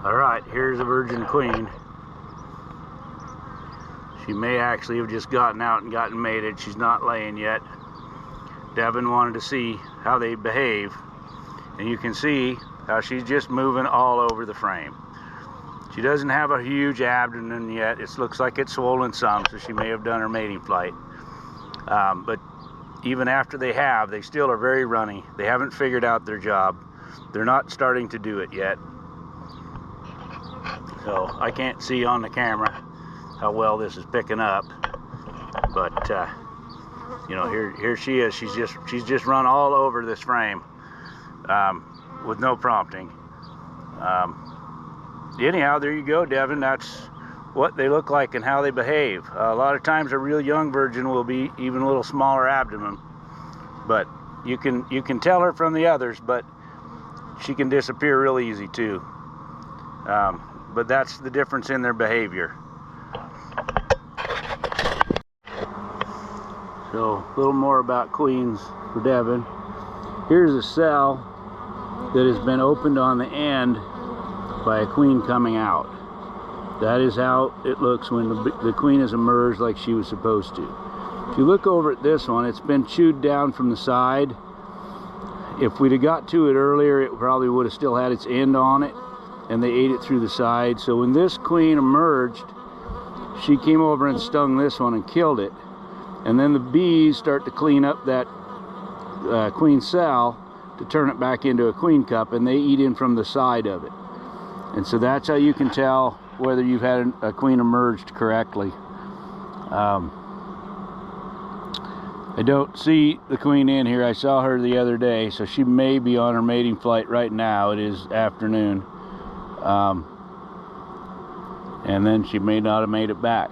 Alright, here's a virgin queen. She may actually have just gotten out and gotten mated. She's not laying yet. Devin wanted to see how they behave, and you can see how she's just moving all over the frame. She doesn't have a huge abdomen yet. It looks like it's swollen some, so she may have done her mating flight. But even after they still are very runny. They haven't figured out their job. They're not starting to do it yet. So I can't see on the camera how well this is picking up, but you know, here she is. She's just run all over this frame with no prompting. Anyhow, there you go, Devin. That's what they look like and how they behave. A lot of times a real young virgin will be even a little smaller abdomen, but you can tell her from the others, but she can disappear real easy too. But that's the difference in their behavior. So a little more about queens for Devin. Here's a cell that has been opened on the end by a queen coming out. That is how it looks when the queen has emerged like she was supposed to. If you look over at this one, it's been chewed down from the side. If we'd have got to it earlier, it probably would have still had its end on it, and they ate it through the side. So when this queen emerged, she came over and stung this one and killed it. And then the bees start to clean up that queen cell to turn it back into a queen cup, and they eat in from the side of it. And so that's how you can tell whether you've had a queen emerged correctly. I don't see the queen in here. I saw her the other day, so she may be on her mating flight right now. It is afternoon. And then she may not have made it back.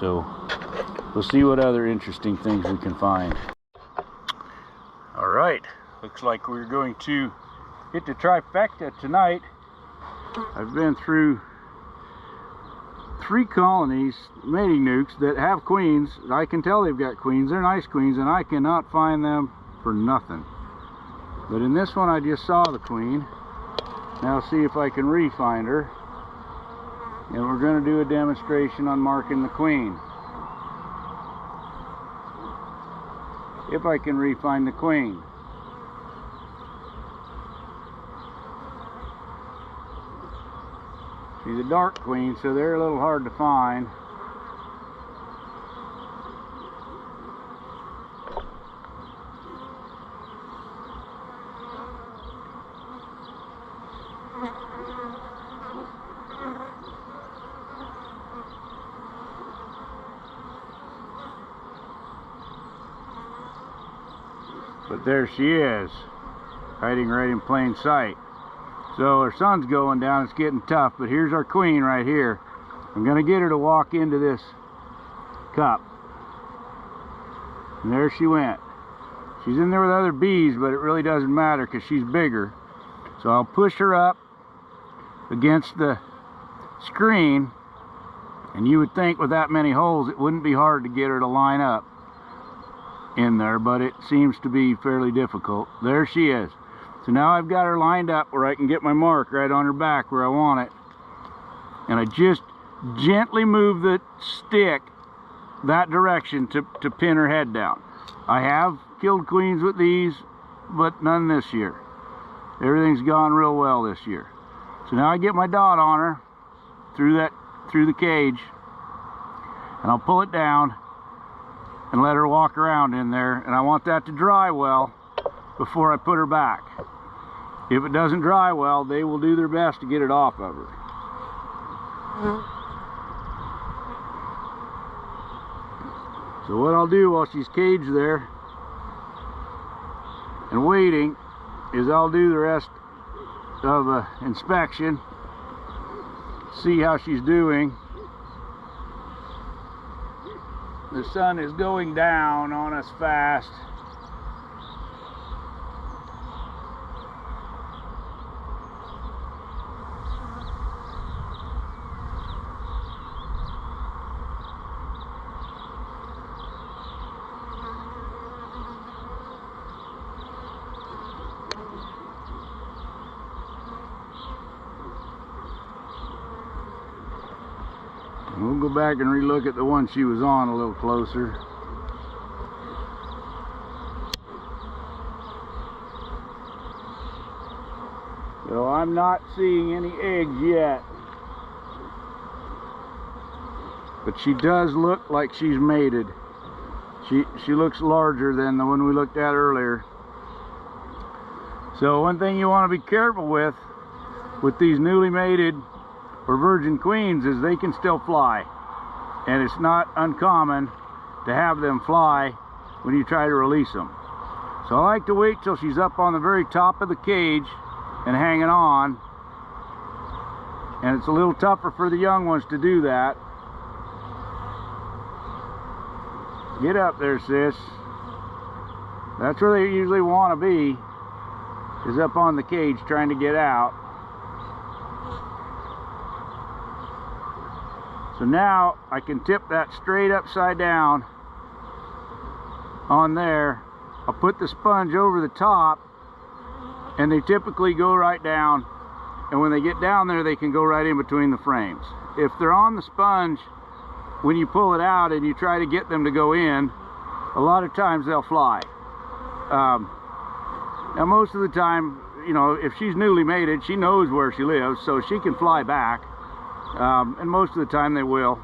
So we'll see what other interesting things we can find. All right, looks like we're going to hit the trifecta tonight. I've been through 3 colonies, mating nukes, that have queens. I can tell they've got queens. They're nice queens, and I cannot find them for nothing. But in this one, I just saw the queen. Now see if I can re-find her. And we're going to do a demonstration on marking the queen. If I can re-find the queen. She's a dark queen, so they're a little hard to find. But there she is, hiding right in plain sight. So her sun's going down, it's getting tough, but here's our queen right here. I'm gonna get her to walk into this cup. And there she went. She's in there with other bees, but it really doesn't matter because she's bigger. So I'll push her up against the screen, and you would think with that many holes it wouldn't be hard to get her to line up in there, but it seems to be fairly difficult. There she is. So now I've got her lined up where I can get my mark right on her back where I want it. And I just gently move the stick that direction to pin her head down. I have killed queens with these, but none this year. Everything's gone real well this year. So now I get my dot on her through the cage, and I'll pull it down and let her walk around in there, and I want that to dry well before I put her back. If it doesn't dry well, they will do their best to get it off of her. So what I'll do while she's caged there and waiting is I'll do the rest of inspection, see how she's doing. The sun is going down on us fast. We'll go back and relook at the one she was on a little closer. So I'm not seeing any eggs yet. But she does look like she's mated. She looks larger than the one we looked at earlier. So one thing you want to be careful with these newly mated or virgin queens is they can still fly. And it's not uncommon to have them fly when you try to release them. So I like to wait till she's up on the very top of the cage and hanging on. And it's a little tougher for the young ones to do that. Get up there, sis. That's where they usually want to be, is up on the cage trying to get out. So now I can tip that straight upside down on there. I'll put the sponge over the top, and they typically go right down, and when they get down there they can go right in between the frames. If they're on the sponge, when you pull it out and you try to get them to go in, a lot of times they'll fly. Now most of the time, you know, if she's newly mated, she knows where she lives, so she can fly back, and most of the time they will.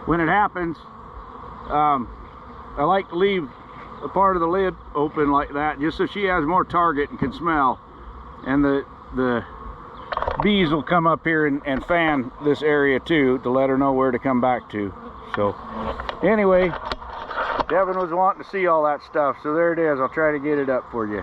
When it happens, I like to leave a part of the lid open like that, just so she has more target and can smell, and the bees will come up here and fan this area too, to let her know where to come back to. So anyway, Devin was wanting to see all that stuff, so there it is. I'll try to get it up for you.